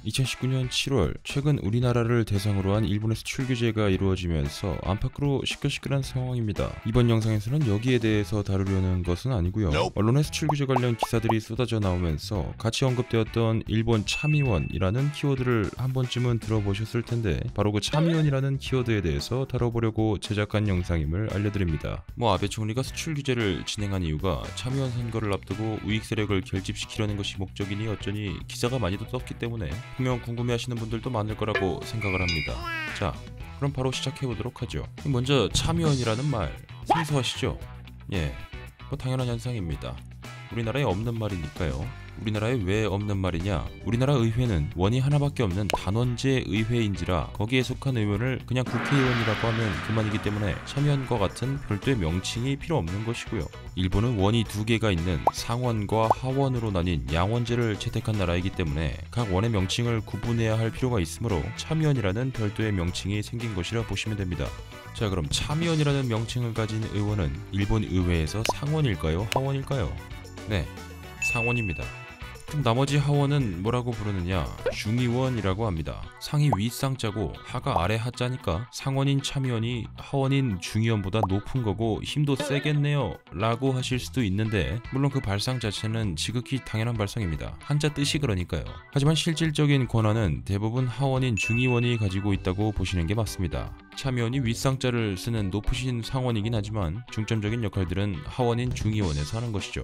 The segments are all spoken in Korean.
2019년 7월 최근 우리나라를 대상으로 한 일본의 수출 규제가 이루어지면서 안팎으로 시끌시끌한 상황입니다. 이번 영상에서는 여기에 대해서 다루려는 것은 아니고요. 언론에 수출 규제 관련 기사들이 쏟아져 나오면서 같이 언급되었던 일본 참의원이라는 키워드를 한 번쯤은 들어보셨을 텐데 바로 그 참의원이라는 키워드에 대해서 다뤄보려고 제작한 영상임을 알려드립니다. 아베 총리가 수출 규제를 진행한 이유가 참의원 선거를 앞두고 우익 세력을 결집시키려는 것이 목적이니 어쩌니 기사가 많이도 떴기 때문에 분명 궁금해하시는 분들도 많을 거라고 생각을 합니다. 자, 그럼 바로 시작해보도록 하죠. 먼저 참의원이라는 말 생소하시죠? 예, 당연한 현상입니다. 우리나라에 없는 말이니까요. 우리나라에 왜 없는 말이냐? 우리나라 의회는 원이 하나밖에 없는 단원제 의회인지라 거기에 속한 의원을 그냥 국회의원이라고 하면 그만이기 때문에 참의원과 같은 별도의 명칭이 필요 없는 것이고요. 일본은 원이 두 개가 있는 상원과 하원으로 나뉜 양원제를 채택한 나라이기 때문에 각 원의 명칭을 구분해야 할 필요가 있으므로 참의원이라는 별도의 명칭이 생긴 것이라 보시면 됩니다. 자, 그럼 참의원이라는 명칭을 가진 의원은 일본 의회에서 상원일까요? 하원일까요? 네, 상원입니다. 그럼 나머지 하원은 뭐라고 부르느냐? 중의원이라고 합니다. 상이 윗상자고 하가 아래 하자니까 상원인 참의원이 하원인 중의원보다 높은 거고 힘도 세겠네요 라고 하실 수도 있는데 물론 그 발상 자체는 지극히 당연한 발상입니다. 한자 뜻이 그러니까요. 하지만 실질적인 권한은 대부분 하원인 중의원이 가지고 있다고 보시는 게 맞습니다. 참의원이 윗상자를 쓰는 높으신 상원이긴 하지만 중점적인 역할들은 하원인 중의원에서 하는 것이죠.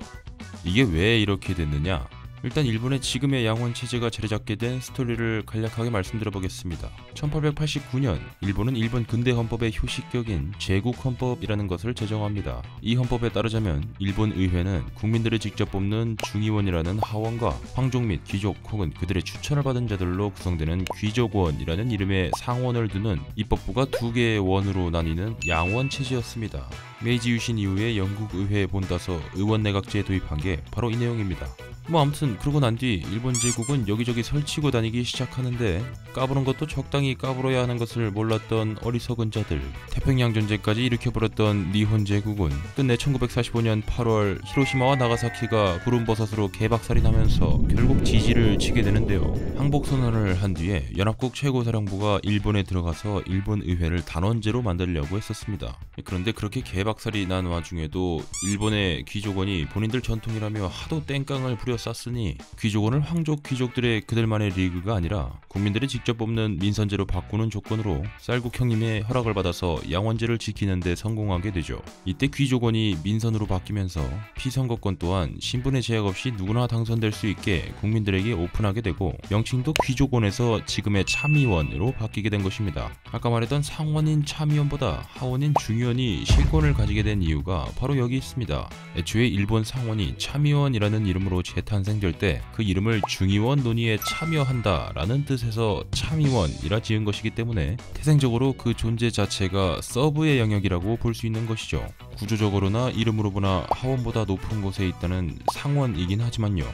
이게 왜 이렇게 됐느냐? 일단 일본의 지금의 양원 체제가 자리잡게 된 스토리를 간략하게 말씀드려 보겠습니다. 1889년 일본은 일본 근대 헌법의 효시격인 제국헌법이라는 것을 제정합니다. 이 헌법에 따르자면 일본 의회는 국민들이 직접 뽑는 중의원이라는 하원과 황족 및 귀족 혹은 그들의 추천을 받은 자들로 구성되는 귀족원이라는 이름의 상원을 두는 입법부가 두 개의 원으로 나뉘는 양원 체제였습니다. 메이지 유신 이후에 영국 의회에 본따서 의원 내각제에 도입한 게 바로 이 내용입니다. 아무튼 그러고 난 뒤 일본 제국은 여기저기 설치고 다니기 시작하는데 까부는 것도 적당히 까불어야 하는 것을 몰랐던 어리석은 자들, 태평양 전쟁까지 일으켜버렸던 니혼 제국은 끝내 1945년 8월 히로시마와 나가사키가 구름버섯으로 개박살이 나면서 결국 지지를 치게 되는데요. 항복선언을 한 뒤에 연합국 최고사령부가 일본에 들어가서 일본 의회를 단원제로 만들려고 했었습니다. 그런데 그렇게 개박살이 난 와중에도 일본의 귀족원이 본인들 전통이라며 하도 땡깡을 부려쌌으니 귀족원을 황족 귀족들의 그들만의 리그가 아니라 국민들이 직접 뽑는 민선제로 바꾸는 조건으로 쌀국 형님의 허락을 받아서 양원제를 지키는 데 성공하게 되죠. 이때 귀족원이 민선으로 바뀌면서 피선거권 또한 신분의 제약 없이 누구나 당선될 수 있게 국민들에게 오픈하게 되고 명칭도 귀족원에서 지금의 참의원으로 바뀌게 된 것입니다. 아까 말했던 상원인 참의원보다 하원인 중의원이 실권을 가지게 된 이유가 바로 여기 있습니다. 애초에 일본 상원이 참의원이라는 이름으로 재탄생될 때 그 이름을 중의원 논의에 참여한다 라는 뜻에서 참의원이라 지은 것이기 때문에 태생적으로 그 존재 자체가 서브의 영역이라고 볼 수 있는 것이죠. 구조적으로나 이름으로 보나 하원보다 높은 곳에 있다는 상원이긴 하지만요.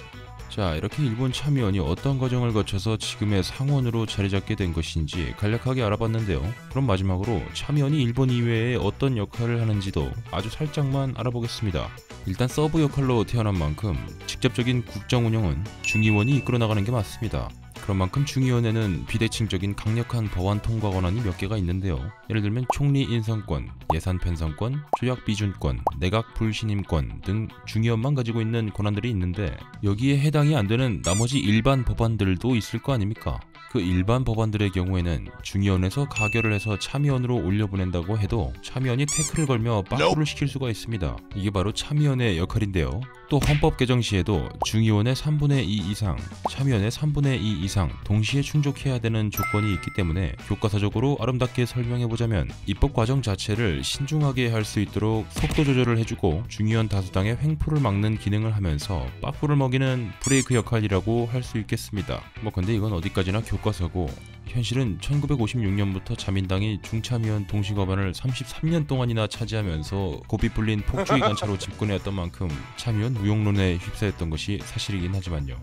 자, 이렇게 일본 참의원이 어떤 과정을 거쳐서 지금의 상원으로 자리잡게 된 것인지 간략하게 알아봤는데요. 그럼 마지막으로 참의원이 일본 이외에 어떤 역할을 하는지도 아주 살짝만 알아보겠습니다. 일단 서브 역할로 태어난 만큼 직접적인 국정 운영은 중의원이 이끌어 나가는 게 맞습니다. 그런 만큼 중의원에는 비대칭적인 강력한 법안 통과 권한이 몇 개가 있는데요. 예를 들면 총리 인선권, 예산 편성권, 조약 비준권, 내각 불신임권 등 중의원만 가지고 있는 권한들이 있는데 여기에 해당이 안 되는 나머지 일반 법안들도 있을 거 아닙니까? 그 일반 법안들의 경우에는 중의원에서 가결을 해서 참의원으로 올려보낸다고 해도 참의원이 태클을 걸며 빠꾸를 시킬 수가 있습니다. 이게 바로 참의원의 역할인데요. 또 헌법 개정 시에도 중의원의 3분의 2 이상, 참의원의 3분의 2 이상 동시에 충족해야 되는 조건이 있기 때문에 교과서적으로 아름답게 설명해보자면 입법 과정 자체를 신중하게 할 수 있도록 속도 조절을 해주고 중의원 다수당의 횡포를 막는 기능을 하면서 빠꾸를 먹이는 브레이크 역할이라고 할 수 있겠습니다. 근데 이건 어디까지나 교과서고 현실은 1956년부터 자민당이 중참의원 동시거반을 33년 동안이나 차지하면서 고삐 불린 폭주의 관차로 집권해왔던 만큼 참의원 무용론에 휩싸였던 것이 사실이긴 하지만요.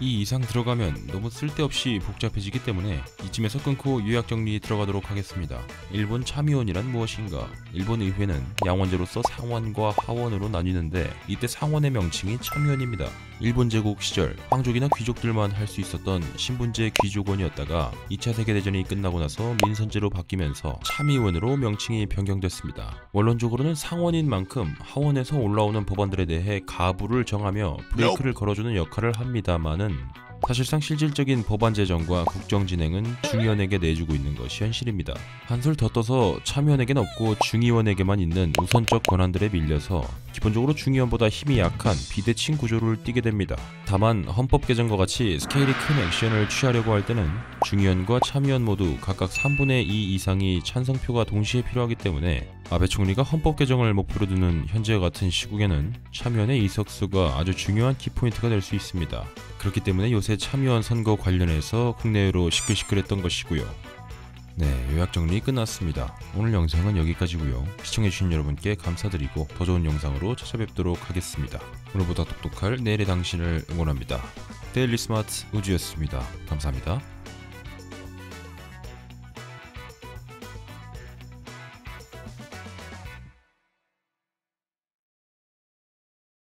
이 이상 들어가면 너무 쓸데없이 복잡해지기 때문에 이쯤에서 끊고 요약 정리 들어가도록 하겠습니다. 일본 참의원이란 무엇인가? 일본 의회는 양원제로서 상원과 하원으로 나뉘는데 이때 상원의 명칭이 참의원입니다. 일본 제국 시절 황족이나 귀족들만 할 수 있었던 신분제 귀족원이었다가 2차 세계대전이 끝나고 나서 민선제로 바뀌면서 참의원으로 명칭이 변경됐습니다. 원론적으로는 상원인 만큼 하원에서 올라오는 법안들에 대해 가부를 정하며 브레이크를 걸어주는 역할을 합니다마는 사실상 실질적인 법안 제정과 국정 진행은 중의원에게 내주고 있는 것이 현실입니다. 한술 더 떠서 참의원에겐 없고 중의원에게만 있는 우선적 권한들에 밀려서 기본적으로 중의원보다 힘이 약한 비대칭 구조를 띠게 됩니다. 다만 헌법 개정과 같이 스케일이 큰 액션을 취하려고 할 때는 중의원과 참의원 모두 각각 3분의 2 이상이 찬성표가 동시에 필요하기 때문에 아베 총리가 헌법 개정을 목표로 두는 현재와 같은 시국에는 참의원의 의석수가 아주 중요한 키포인트가 될 수 있습니다. 그렇기 때문에 요새 참의원 선거 관련해서 국내외로 시끌시끌했던 것이고요. 네, 요약 정리 끝났습니다. 오늘 영상은 여기까지고요. 시청해주신 여러분께 감사드리고 더 좋은 영상으로 찾아뵙도록 하겠습니다. 오늘보다 똑똑할 내일의 당신을 응원합니다. 데일리 스마트 우주였습니다. 감사합니다.